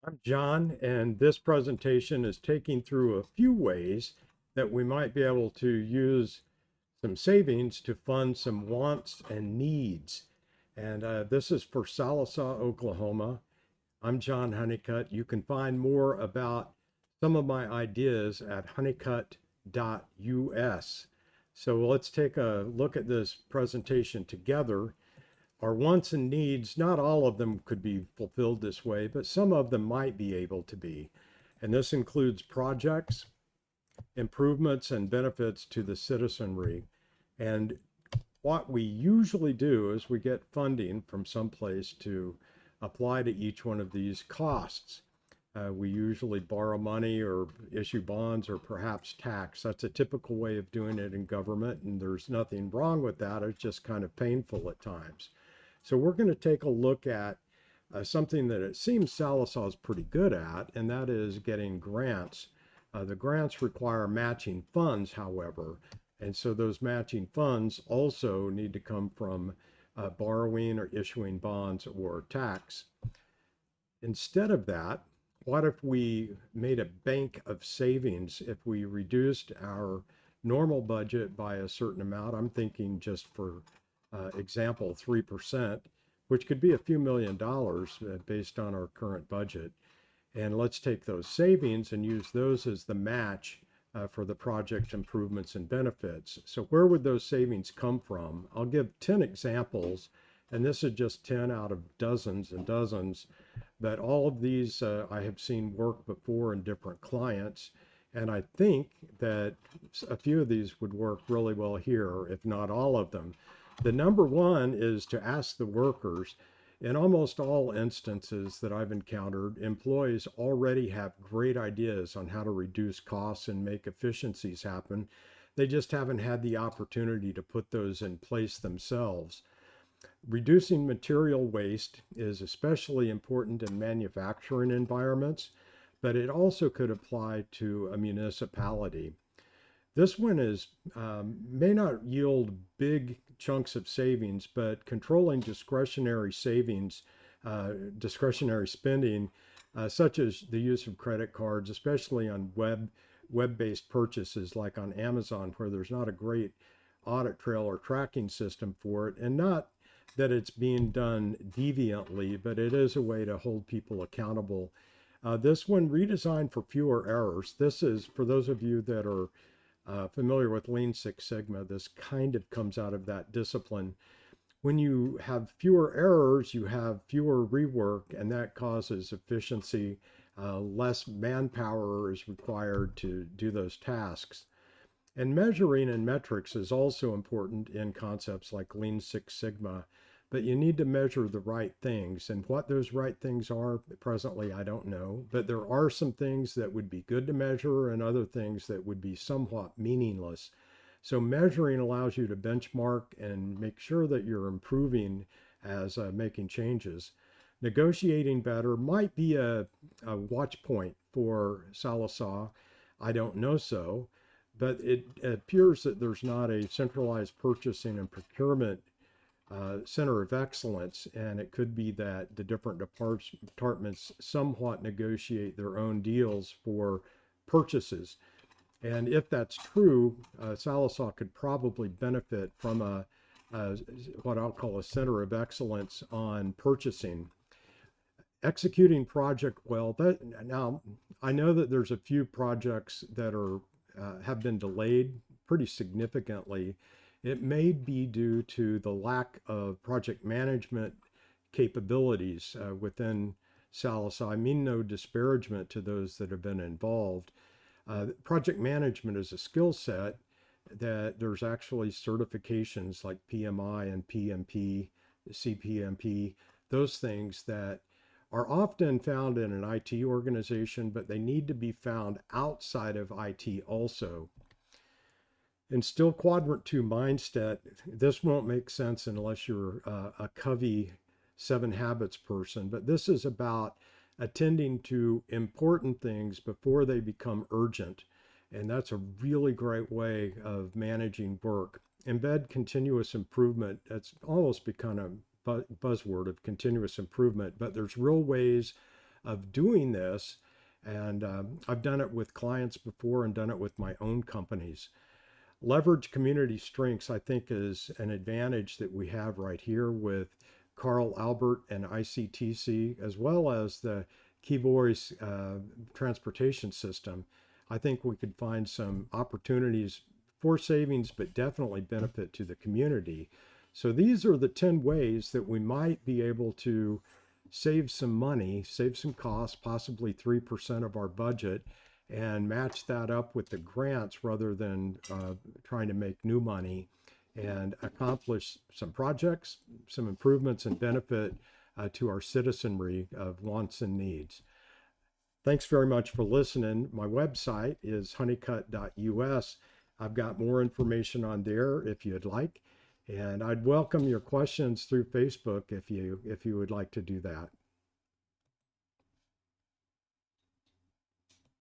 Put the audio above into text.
I'm John, and this presentation is taking through a few ways that we might be able to use some savings to fund some wants and needs. And this is for Sallisaw, Oklahoma. I'm John Honeycutt. You can find more about some of my ideas at honeycutt.us. So let's take a look at this presentation together. Our wants and needs, not all of them could be fulfilled this way, but some of them might be able to be. And this includes projects, improvements, and benefits to the citizenry. And what we usually do is we get funding from someplace to apply to each one of these costs. We usually borrow money or issue bonds or perhaps tax. That's a typical way of doing it in government, and there's nothing wrong with that. It's just kind of painful at times. So we're going to take a look at something that it seems Sallisaw is pretty good at, and that is getting grants. The grants require matching funds, however, and so those matching funds also need to come from borrowing or issuing bonds or tax. Instead of that, what if we made a bank of savings? If we reduced our normal budget by a certain amount, I'm thinking just for example, 3%, which could be a few $1,000,000 based on our current budget. And let's take those savings and use those as the match for the project improvements and benefits. So where would those savings come from? I'll give 10 examples, and this is just 10 out of dozens and dozens, but all of these I have seen work before in different clients. And I think that a few of these would work really well here, if not all of them. The number one is to ask the workers. In almost all instances that I've encountered, employees already have great ideas on how to reduce costs and make efficiencies happen. They just haven't had the opportunity to put those in place themselves. Reducing material waste is especially important in manufacturing environments, but it also could apply to a municipality. This one is may not yield big chunks of savings, but controlling discretionary savings, discretionary spending, such as the use of credit cards, especially on web-based purchases like on Amazon, where there's not a great audit trail or tracking system for it, and not that it's being done deviantly, but it is a way to hold people accountable. This one redesigned for fewer errors. This is for those of you that are familiar with Lean Six Sigma. This kind of comes out of that discipline. When you have fewer errors, you have fewer rework, and that causes efficiency. Less manpower is required to do those tasks. And measuring and metrics is also important in concepts like Lean Six Sigma, but you need to measure the right things. And what those right things are presently, I don't know. But there are some things that would be good to measure and other things that would be somewhat meaningless. So measuring allows you to benchmark and make sure that you're improving as making changes. Negotiating better might be a watch point for Sallisaw. I don't know so, but it appears that there's not a centralized purchasing and procurement center of excellence, and it could be that the different departments somewhat negotiate their own deals for purchases. And if that's true, Sallisaw could probably benefit from a what I'll call a center of excellence on purchasing. Executing project well. That now I know that there's a few projects that are have been delayed pretty significantly. It may be due to the lack of project management capabilities within Sallisaw. I mean, no disparagement to those that have been involved. Project management is a skill set that there's actually certifications like PMI and PMP, CPMP, those things that are often found in an IT organization, but they need to be found outside of IT also. And still quadrant two mindset, this won't make sense unless you're a Covey seven habits person, but this is about attending to important things before they become urgent. And that's a really great way of managing work. Embed continuous improvement. That's almost become a buzzword of continuous improvement, but there's real ways of doing this. And I've done it with clients before and done it with my own companies. Leverage community strengths, I think, is an advantage that we have right here with Carl Albert and ICTC, as well as the Key Voice transportation system. I think we could find some opportunities for savings, but definitely benefit to the community. So these are the 10 ways that we might be able to save some money, save some costs, possibly 3% of our budget, and match that up with the grants rather than trying to make new money and accomplish some projects, some improvements and benefit to our citizenry of wants and needs. Thanks very much for listening. My website is honeycut.us. I've got more information on there if you'd like, and I'd welcome your questions through Facebook if you would like to do that.